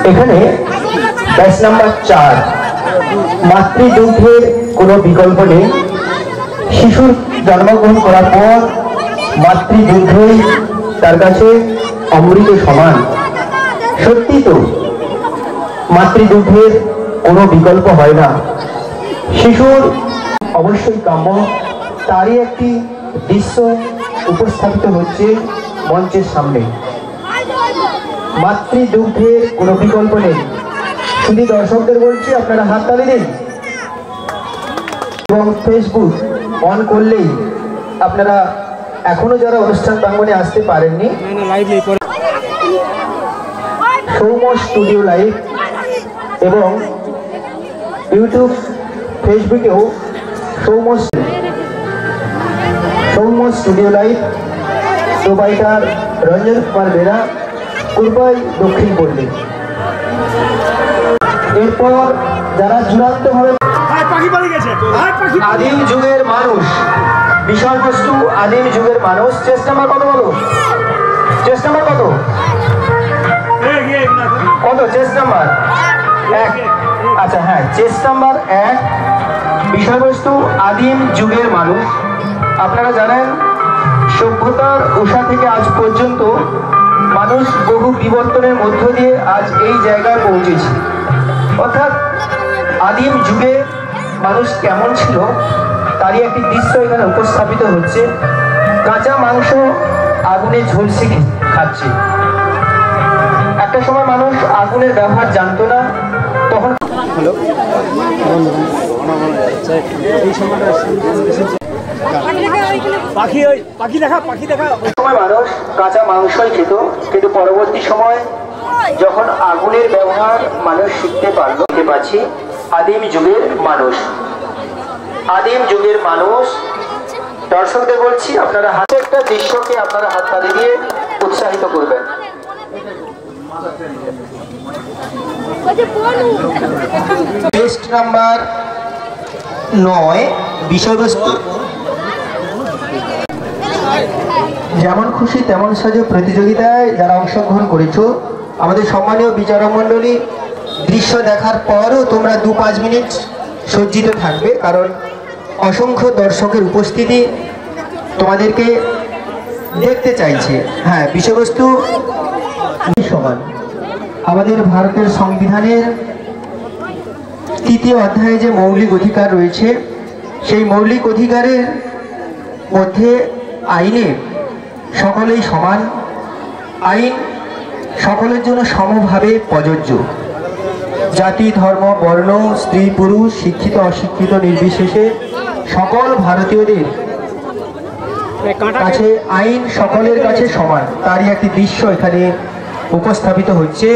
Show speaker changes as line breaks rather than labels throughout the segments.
এখানে batch number 4 মাতৃদুগ্ধের কোনো বিকল্প নেই। শিশুর জন্মগ্রহণ করার পর মাতৃদুগ্ধই তার কাছে অমৃত সমান। সত্যি তো, মাতৃদুগ্ধের কোনো বিকল্প হয় না। শিশুর অবশ্যই কাম্য, তারই একটি দৃশ্য উপস্থাপিত হচ্ছে মঞ্চের সামনে। মাতৃদুগ্ধের কোনো বিকল্প নেই। শুধু দর্শকদের বলছি, আপনারা হাততালি দিন এবং ফেসবুক অন করলেই আপনারা এখনো যারা অনুষ্ঠান প্রাঙ্গণে আসতে পারেননি, সৌম স্টুডিও লাইভ এবং ইউটিউব ফেসবুকেও Soum studio live provider Ranjan Kumar Bera, পূর্বাই দক্ষিণ পল্লী। এরপর যারা চূড়ান্তভাবে আদিম যুগের মানুষ, বিষয়বস্তু আদিম যুগের মানুষ। চেস নাম্বার কত বলো? চেস নাম্বার কত? কত চেস নাম্বার 1? আচ্ছা হ্যাঁ, চেস নাম্বার 1, বিষয়বস্তু আদিম যুগের মানুষ। আপনারা জানেন, সভ্যতার উষা থেকে আজ পর্যন্ত মানুষ বহু বিবর্তনের মধ্য দিয়ে আজ এই জায়গায় পৌঁছেছে। অর্থাৎ আদিম যুগে মানুষ কেমন ছিল তারই একটি দৃশ্য এখানে উপস্থাপিত হচ্ছে। কাঁচা মাংস আগুনে ঝলসে খাচ্ছে। একটা সময় মানুষ আগুনের ব্যবহার জানতো না, তখন মানুষ কাঁচা মাংসই খেত, কিন্তু পরবর্তী সময় যখন আগুনের ব্যবহার মানুষ শিখতে পারলো, পাচ্ছি আদিম যুগের মানুষ। আদিম যুগের মানুষ। দর্শকদের বলছি, আপনারা হাতে একটা দৃশ্যকে আপনারা হাততালি দিয়ে উৎসাহিত করবেন। টেস্ট নাম্বার 9, বিষয়বস্তু যেমন খুশি তেমন সাজো প্রতিযোগিতায় যারা অংশগ্রহণ করেছো, আমাদের সম্মানীয় বিচারক মণ্ডলী, দৃশ্য দেখার পরও তোমরা 2-5 মিনিট সজ্জিত থাকবে, কারণ অসংখ্য দর্শকের উপস্থিতি তোমাদেরকে দেখতে চাইছে। হ্যাঁ, বিষয়বস্তু সমান। আমাদের ভারতের সংবিধানের 3য় অধ্যায়ে যে মৌলিক অধিকার রয়েছে, সেই মৌলিক অধিকারের মধ্যে আইনে সকলেই সমান। আইন সকলের জন্য সমভাবে প্রযোজ্য। জাতি, ধর্ম, বর্ণ, স্ত্রী, পুরুষ, শিক্ষিত অশিক্ষিত নির্বিশেষে সকল ভারতীয়দের কাছে আইন সকলের কাছে সমান। তারই একটি দৃশ্য এখানে উপস্থাপিত হচ্ছে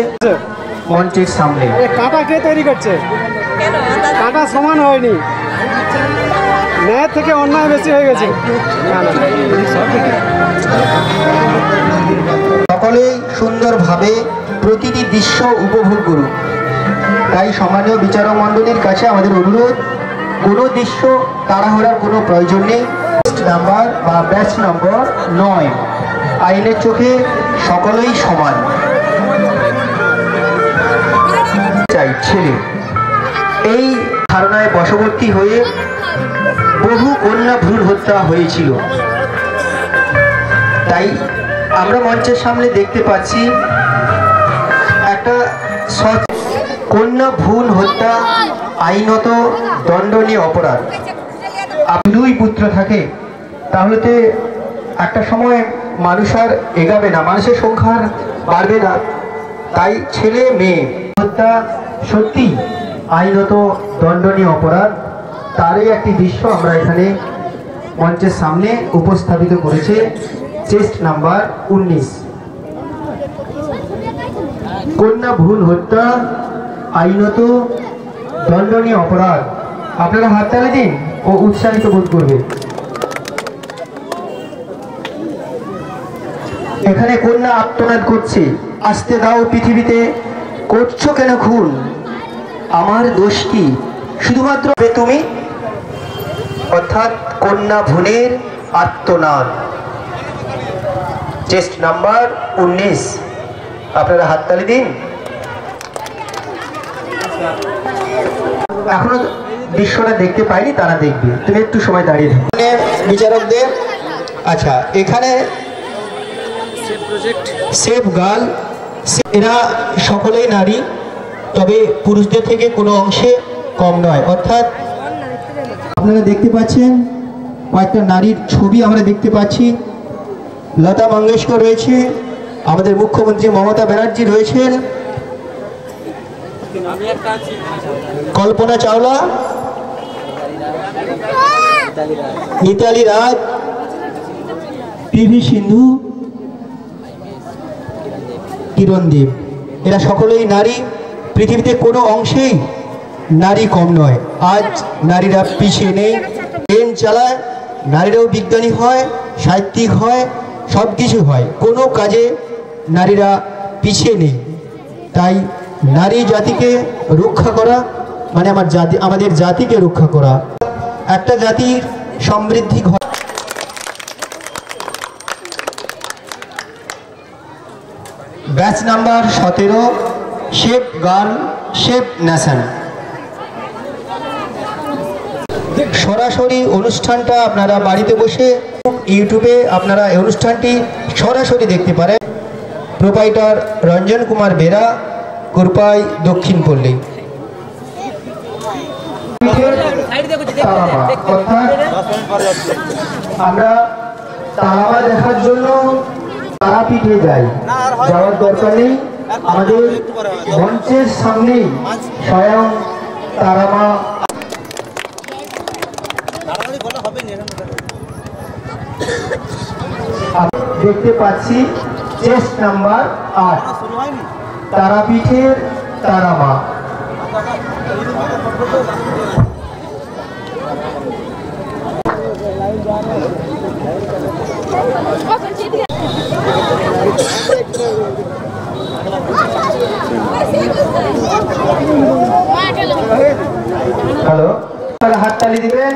মঞ্চের সামনে।
কাঁটা কে তৈরি করছে? কাঁটা সমান হয়নি, ন্যায় থেকে অন্যায় বেশি হয়ে গেছে।
সকলেই সুন্দরভাবে প্রতিটি দৃশ্য উপভোগ করুন। তাই সম্মানীয় বিচারক মণ্ডলীর কাছে আমাদের অনুরোধ, কোনো দৃশ্য তাড়াহুড়ার কোনো প্রয়োজন নেই। নাম্বার বা ব্যাচ নম্বর 9, আইনের চোখে সকলেই সমান। চাই ছেলে এই ধারণায় বশবর্তী হয়ে বহু কন্যা ভ্রূণ হত্যা হয়েছিল। তাই আমরা মঞ্চের সামনে দেখতে পাচ্ছি একটা কন্যা ভ্রূণ হত্যা আইনত দণ্ডনীয় অপরাধ। দুই পুত্র থাকে, তাহলে তো একটা সময় মানুষ আর এগাবে না, মানুষের সংখ্যা বাড়বে না। তাই ছেলে মেয়ে হত্যা সত্যি আইনত দণ্ডনীয় অপরাধ। তারই একটি দৃশ্য আমরা এখানে মঞ্চের সামনে উপস্থাপিত করেছে চেস্ট নাম্বার 19। কন্যা ভ্রূণ হত্যা আইনত দণ্ডনীয় অপরাধ। আপনারা হাততালি দিন ও উৎসাহিত বোধ করবে। এখানে কন্যা আত্মনাদ করছে, আসতে দাও পৃথিবীতে, করছো কেন খুন, আমার দোষ কি, শুধুমাত্র তুমি। অর্থাৎ কন্যা ভ্রূণের আত্মনাদ। Chest number 19। আপনারা হাততালি দিন। এখনো দৃশ্যটা দেখতে পাইনি, তারা দেখবে। তুমি একটু সময় দাঁড়িয়ে থাকো বিচারকদের। আচ্ছা, এখানে সেফ গার্ল, এরা সকলেই নারী, তবে পুরুষদের থেকে কোনো অংশে কম নয়। অর্থাৎ আপনারা দেখতে পাচ্ছেন কয়েকটা নারীর ছবি আমরা দেখতে পাচ্ছি। লতা মঙ্গেশকর রয়েছে, আমাদের মুখ্যমন্ত্রী মমতা ব্যানার্জি রয়েছেন, কল্পনা চাওলা, মিতালি রাজ, পিভি সিন্ধু, কিরণ দেব। এরা সকলেই নারী, পৃথিবীতে কোনো অংশেই নারী কম নয়। আজ নারীরা পিছিয়ে নেই, ট্রেন চালায়, নারীরাও বিজ্ঞানী হয়, সাহিত্যিক হয়, সব কিছু হয়, কোনো কাজে নারীরা পিছিয়ে নেই। তাই নারী জাতিকে রক্ষা করা মানে আমাদের জাতিকে রক্ষা করা, একটা জাতির সমৃদ্ধি ঘটে। Batch number 17, shape girl shape nation. সরাসরি অনুষ্ঠানটা আপনারা বাড়িতে বসে ইউটিউবে আপনারা এই অনুষ্ঠানটি সরাসরি দেখতে পারেন। প্রোপাইটার রঞ্জন কুমার বেরা, কুরপাই, দক্ষিণ পল্লী। আমরা তারামা দেখার জন্য তারাপীঠে যাই, যাওয়ার দরকার নেই। আমাদের মঞ্চের সামনেই স্বয়ং তারামা। দেখতে পাচ্ছি চেস্ট নাম্বার 8, তারাপীঠের তারামা। হ্যালো, হাততালি দিবেন।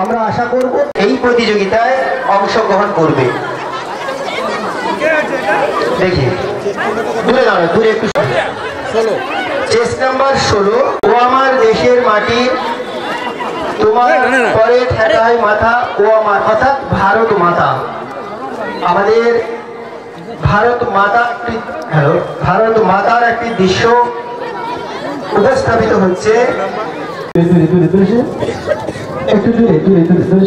আমরা আশা করব এই প্রতিযোগিতায় অংশগ্রহণ করবে। দেখি দূরে দাঁড়ানো, দূরে একটু। চেস্ট নাম্বার 16, ও আমার দেশের মাটি, তোমার পরে ঠেকায় মাথা, ও আমার, অর্থাৎ ভারত মাতা। আমাদের ভারত মাতা, ভারত মাতার একটি দৃশ্য উপস্থাপিত হচ্ছে। একটু দূরে দূরে দূরে।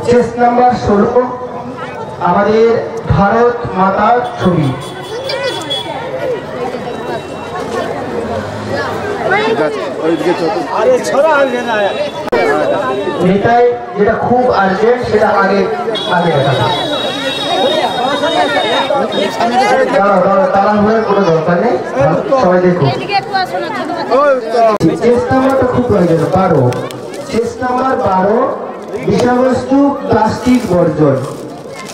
চেস্ট নাম্বার 16, আমাদের ভারত মাতার ছবি। নেতায় যেটা খুব আর্জেন্ট সেটা আগে তাড়াহুড়োর কোনো দরকার নেই, সবাই দেখুন। চেস্ট নাম্বারটা খুব প্রয়োজন। 12, চেস্ট নাম্বার 12, বিষয়বস্তু প্লাস্টিক বর্জন।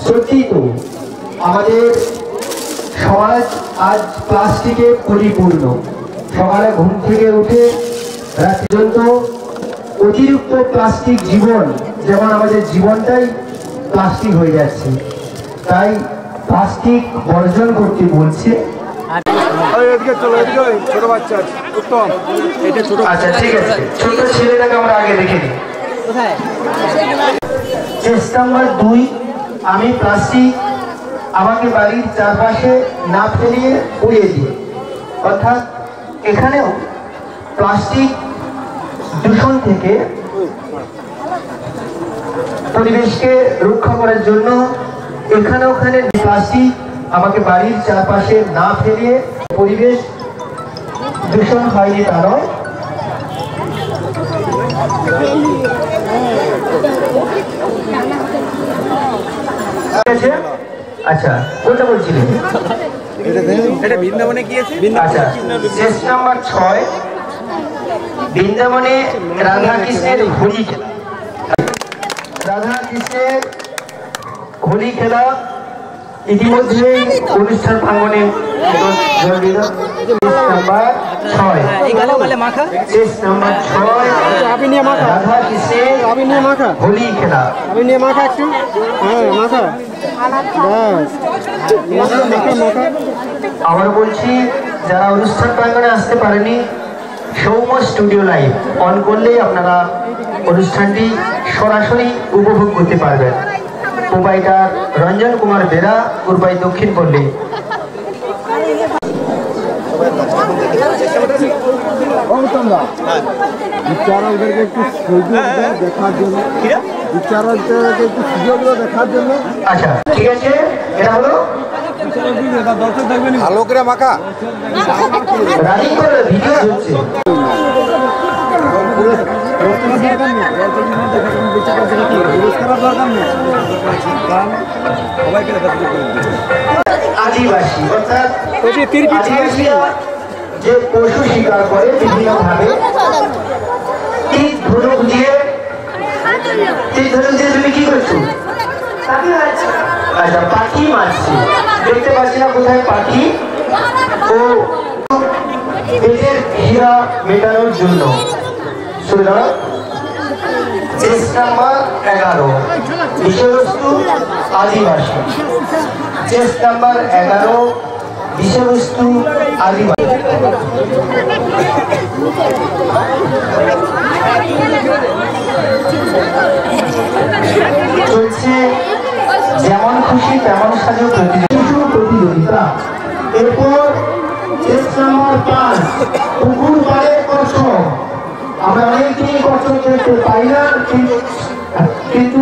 সত্যি তো আমাদের সমাজ আজ প্লাস্টিকে পরিপূর্ণ। সকালে ঘুম থেকে উঠে রাত পর্যন্ত অতিরিক্ত প্লাস্টিক জীবন, যেমন আমাদের জীবনটাই প্লাস্টিক হয়ে যাচ্ছে। তাই প্লাস্টিক বর্জন করতে বলছে। আচ্ছা ঠিক আছে, ছোট ছেলেটাকে আমরা আগে দেখে নিই। চেস্ট নাম্বার 2, আমি প্লাস্টিক আমাকে বাড়ির চারপাশে না ফেলিয়ে উড়িয়ে দিই। অর্থাৎ এখানেও প্লাস্টিক দূষণ থেকে পরিবেশকে রক্ষা করার জন্য এখানে ওখানে প্লাস্টিক আমাকে বাড়ির চারপাশে না ফেলিয়ে পরিবেশ দূষণ হয়নি তা নয়। আচ্ছা, কোনটা বলছিলেন? আচ্ছা, চেস্ট নাম্বার 6, বৃন্দাবনে রাধা কৃষ্ণের হোলি খেলা। রাধা কৃষ্ণের হোলি খেলা ইতিমধ্যেই অনুষ্ঠান প্রাঙ্গণে নাম্বার 6, চেস্ট নাম্বার 6, রাধা কৃষ্ণের হোলি খেলা।
একটু মাখা
আবার বলছি, যারা অনুষ্ঠান প্রাঙ্গণে আসতে পারেনি, সৌম্য স্টুডিও লাইভ অন করলেই আপনারা অনুষ্ঠানটি সরাসরি উপভোগ করতে পারবেন। প্রোপাইটার রঞ্জন কুমার বেরা, কুরবাই দক্ষিণ পল্লী।
বিচারকদেরকে একটু দেখার জন্য, বিচারকদেরকে একটু সুযোগগুলো দেখার জন্য।
আচ্ছা ঠিক আছে, এটা হলো
দর্শক দেখবেন ভালো করে মাখা
রানিং করে ভিডিও হচ্ছে। আদিবাসী অর্থাৎ আদিবাসীরা যে পশু শিকার করে বিভিন্ন ভাবে তীর ধনুক দিয়ে তুমি কি করছো? আচ্ছা, পাখি মারছি, দেখতে পাচ্ছি না কোথায় পাখি। ও পেটের হীরা মেটানোর জন্য চেস নাম্বার 11, বিষয়বস্তু আদিবাসী। চেস নাম্বার 11, বিষয়বস্তু আদিবাসী। চলছে যেমন খুশি তেমন সাজো প্রতিযোগিতা। এরপর চেস নাম্বার 5, পুকুর পাড়ে কচ্ছপ। আমরা অনেকদিন কচ্ছপ দেখতে পাই না, কিন্তু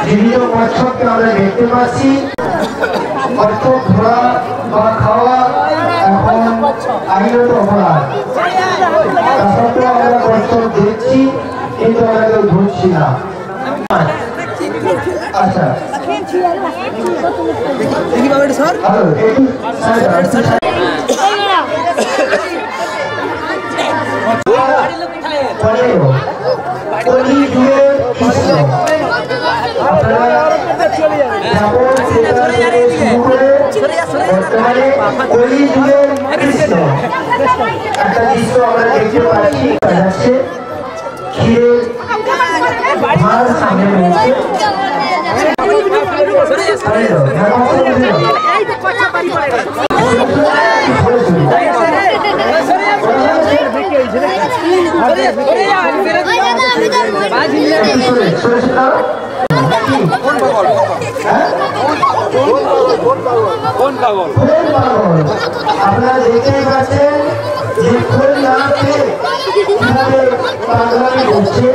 জীবিত কচ্ছপকে আমরা দেখতে পাচ্ছি। কচ্ছপ ধরা বা খাওয়া এখন আইনত অপরাধ। তা সত্ত্বেও আমরা কচ্ছপ দেখছি, কিন্তু আমরা কেউ ধরছি না। আচ্ছা একটা দৃশ্য আমরা দেখতে পাচ্ছি, ক্ষীরের ভার সামনে রয়েছে। আপনারা দেখতেই পাচ্ছেন যে খোল না পেয়ে কিভাবে পাগলামি করছে।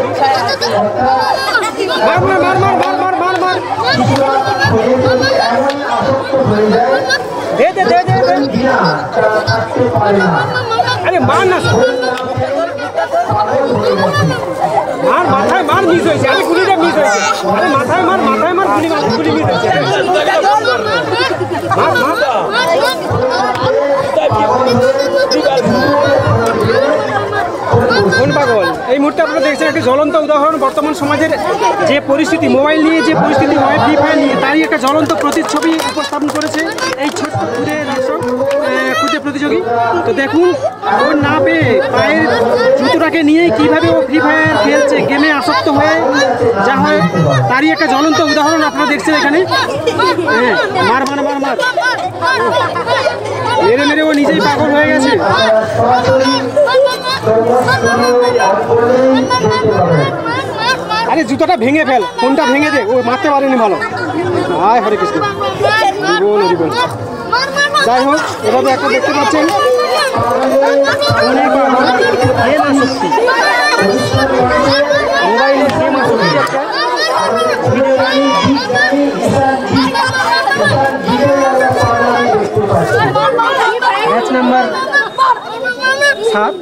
এমন আসক্ত হয়ে যায়, থাকতে পারে না।
মাথায় মার মিস হয়েছে, আমি গুলিটা মিস হয়েছে। আরে মাথায় মার গুলি মিস হয়েছে। কোন পাগল? এই মুহূর্তে আপনারা দেখছেন একটি জ্বলন্ত উদাহরণ। বর্তমান সমাজের যে পরিস্থিতি, মোবাইল নিয়ে যে পরিস্থিতি হয়, ফ্রি ফায়ার নিয়ে, তারই একটা জ্বলন্ত প্রতিচ্ছবি উপস্থাপন করেছে এই ছোট্ট ক্ষুদে দর্শক, ক্ষুদে প্রতিযোগী। তো দেখুন, ও না পেয়ে পায়ের জুতোটাকে নিয়েই কীভাবে ও ফ্রি ফায়ার খেলছে, গেমে আসক্ত হয়ে যা হয়, তারই একটা জ্বলন্ত উদাহরণ আপনারা দেখছেন এখানে। হ্যাঁ, মার মেরে মেরে ও নিজেই পাগল হয়ে গেছে। আরে জুতোটা ভেঙে ফেল, ফোনটা ভেঙে দে, ও মারতে পারেনি ভালো। আয় হরে কৃষ্ণ, জীবন। যাই হোক, এভাবে একটা দেখতে পাচ্ছেন অনেক আসক্তি, মোবাইলে গেম আসক্তি একটা। Match number 7।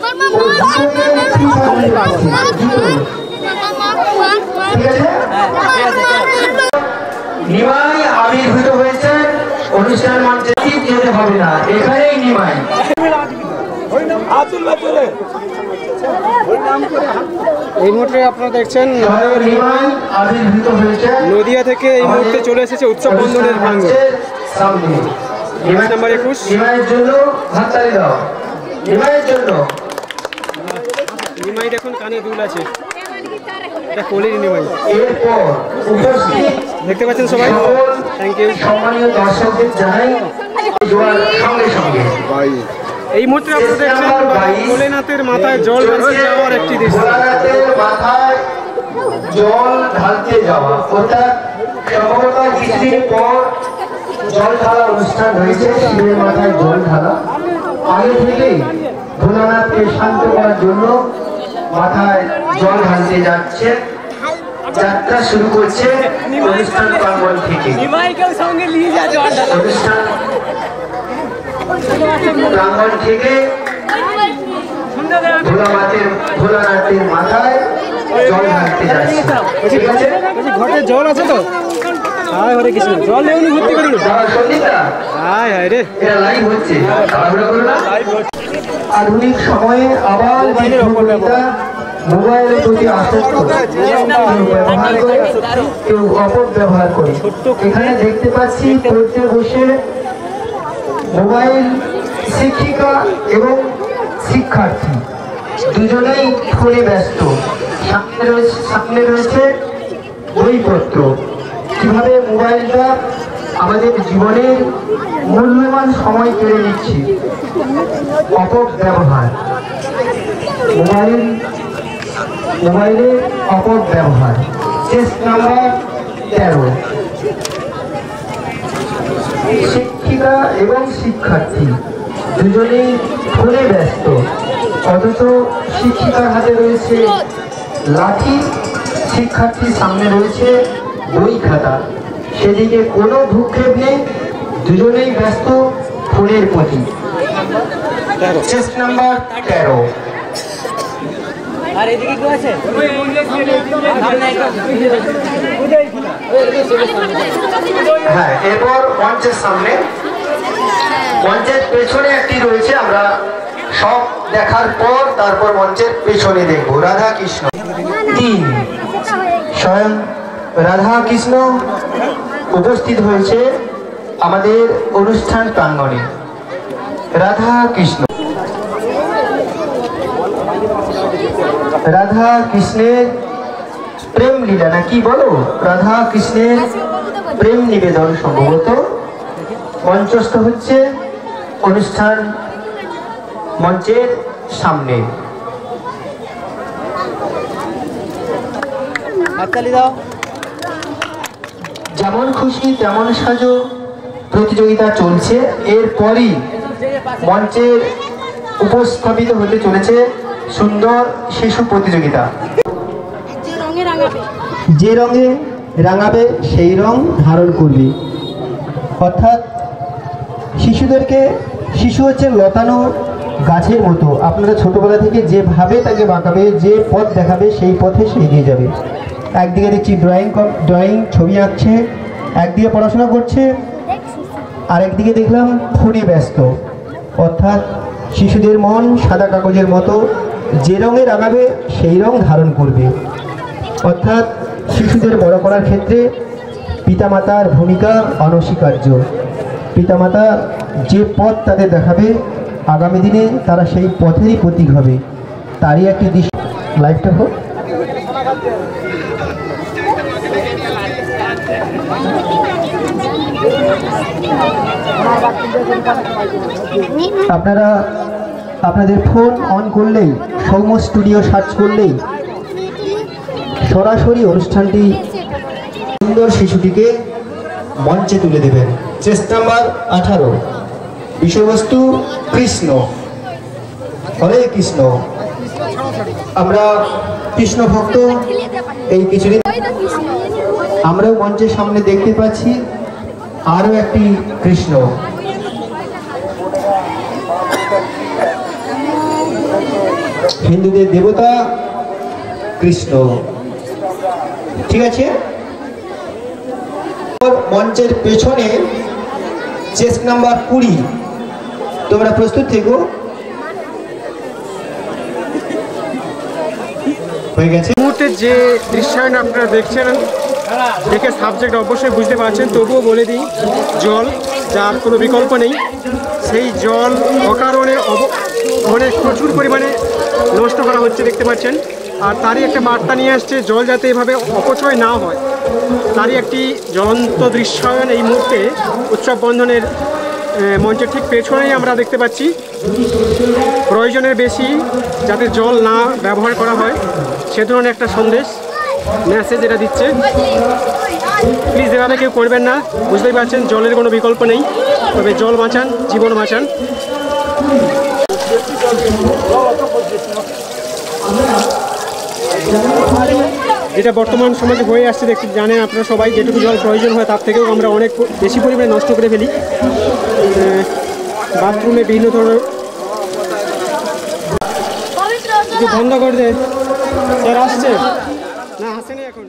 নিমাই আবির্ভূত হয়েছে অনুষ্ঠান মঞ্চে, যেতে হবে না, এখানেই নিমাই।
এই মুহূর্তে আপনারা দেখছেন
নিমাই আবির্ভূত হয়েছে
নদিয়া থেকে এই মুহূর্তে চলে এসেছে উৎসব বন্ধনের প্রাঙ্গণ। নাম্বার 21
নিমাইয়ের জন্য হাততালি দাও, নিমাইয়ের জন্য।
নিমাই দেখুন কানে দুল আছে, এটা কোলের নিমাই।
এরপর উপস্থিত
দেখতে পাচ্ছেন সবাই। Thank you.
সম্মানীয় দর্শকদের জানাই জোয়ার সঙ্গে সঙ্গে
এই মুহূর্তে আপনারা দেখছেন ভোলেনাথের মাথায় জল ঢালতে যাওয়ার একটি দৃশ্য।
ভোলানাথের মাথায় জল ঢালতে যাওয়া, অর্থাৎ সম্ভবত কিছুদিন পর জল ঢালা অনুষ্ঠান হয়েছে। শিবের মাথায় জল ঢালা আগে থেকেই ভোলানাথকে শান্ত করার জন্য মাথায় জল ঢালতে যাচ্ছে। যাত্রা শুরু করছে অনুষ্ঠান প্রাঙ্গণ থেকে। অনুষ্ঠান প্রাঙ্গণ থেকে ভোলানাথের মাথায় জল ঢালতে যাচ্ছে। ঠিক আছে,
ঘটে জল আছে তো? হায় হরে কৃষ্ণ, জল নেই ভর্তি করি। হায় হায় রে,
এটা লাইভ হচ্ছে, তাড়াহুড়ো করো না। আধুনিক সময়ে আবার মোবাইলের প্রতি আসক্ত, ব্যবহার করে কেউ অপব্যবহার করে। এখানে দেখতে পাচ্ছি পড়তে বসে মোবাইল শিক্ষিকা এবং শিক্ষার্থী দুজনেই ফোনে ব্যস্ত। সামনে রয়েছে বইপত্র। কিভাবে মোবাইলটা আমাদের জীবনের মূল্যবান সময় কেড়ে নিচ্ছে, অপব্যবহার। মোবাইলের অপব্যবহার। Test number 13। শিক্ষিকা এবং শিক্ষার্থী দুজনেই ফোনে ব্যস্ত, অথচ শিক্ষিকার হাতে রয়েছে লাঠি, শিক্ষার্থীর সামনে রয়েছে বই খাতা। সেদিকে কোনো ভূক্ষেপ নেই, দুজনেই ব্যস্ত ফোনের প্রতি। Test number 13। হ্যাঁ, এরপর মঞ্চের সামনে, মঞ্চের পেছনে একটি রয়েছে, আমরা সব দেখার পর তারপর মঞ্চের পেছনে দেখবো। রাধা কৃষ্ণ 3, স্বয়ং রাধা কৃষ্ণ উপস্থিত হয়েছে আমাদের অনুষ্ঠান প্রাঙ্গণে। রাধা কৃষ্ণ, রাধা কৃষ্ণের প্রেম লীলা না কি বলো? রাধা কৃষ্ণের প্রেম নিবেদন সম্ভবত মঞ্চস্থ হচ্ছে অনুষ্ঠান মঞ্চের সামনে। যেমন খুশি তেমন সাজো প্রতিযোগিতা চলছে। এরপরই মঞ্চের উপস্থাপিত হতে চলেছে সুন্দর শিশু প্রতিযোগিতা। যে রঙে রাঙাবে সেই রং ধারণ করবে, অর্থাৎ শিশু হচ্ছে লতানো গাছের মতো। আপনারা ছোটবেলা থেকে যেভাবে তাকে বাঁকাবে, যে পথ দেখাবে সেই পথে সে এগিয়ে যাবে। একদিকে দেখছি ড্রয়িং ছবি আঁকছে, একদিকে পড়াশোনা করছে, আর একদিকে দেখলাম ফোনে ব্যস্ত। অর্থাৎ শিশুদের মন সাদা কাগজের মতো, যে রঙে রাঙাবে সেই রং ধারণ করবে। অর্থাৎ শিশুদের বড় করার ক্ষেত্রে পিতামাতার ভূমিকা অনস্বীকার্য। পিতামাতা যে পথ তাদের দেখাবে, আগামী দিনে তারা সেই পথেরই প্রতীক হবে, তারই একটি দৃশ্য। লাইভটা হোক। আপনারা আপনাদের ফোন অন করলেই, সৌম্য স্টুডিও সার্চ করলেই সরাসরি অনুষ্ঠানটি সুন্দর শিশুটিকে মঞ্চে তুলে দেবেন। চেষ্টা নাম্বার 18। বিষয়বস্তু কৃষ্ণ। হরে কৃষ্ণ। আমরা কৃষ্ণ ভক্ত। এই কিছুদিন আমরাও মঞ্চের সামনে দেখতে পাচ্ছি আরো একটি কৃষ্ণ। হিন্দুদের দেবতা কৃষ্ণ। ঠিক আছে, মঞ্চের পেছনে চেস্ট নাম্বার 20। তোমরা প্রস্তুত থেকো। হয়ে গেছে।
মুহূর্তে যে দৃশ্যায়ন আপনারা দেখছেন, দেখে সাবজেক্ট অবশ্যই বুঝতে পারছেন, তবুও বলে দিই, জল যার কোনো বিকল্প নেই, সেই জল অকারণে অনেক প্রচুর পরিমাণে নষ্ট করা হচ্ছে দেখতে পাচ্ছেন। আর তারই একটা বার্তা নিয়ে আসছে, জল যাতে এভাবে অপচয় না হয়। তারই একটি জ্বলন্ত দৃশ্যায়ন এই মুহূর্তে উৎসব বন্ধনের মঞ্চের ঠিক পেছনেই আমরা দেখতে পাচ্ছি। প্রয়োজনের বেশি যাতে জল না ব্যবহার করা হয় সে ধরনের একটা সন্দেশ মেসেজ এটা দিচ্ছে। প্লিজ এভাবে কেউ করবেন না, বুঝতেই পারছেন জলের কোনো বিকল্প নেই, তবে জল বাঁচান, জীবন বাঁচান। যেটা বর্তমান সমাজে হয়ে আসছে দেখতে জানেন আপনারা সবাই, যেটুকু জল প্রয়োজন হয় তার থেকেও আমরা অনেক বেশি পরিমাণে নষ্ট করে ফেলি। বাথরুমে বিভিন্ন ধরনের বন্ধ করে দে, স্যার আসছে না, আসেনি এখন।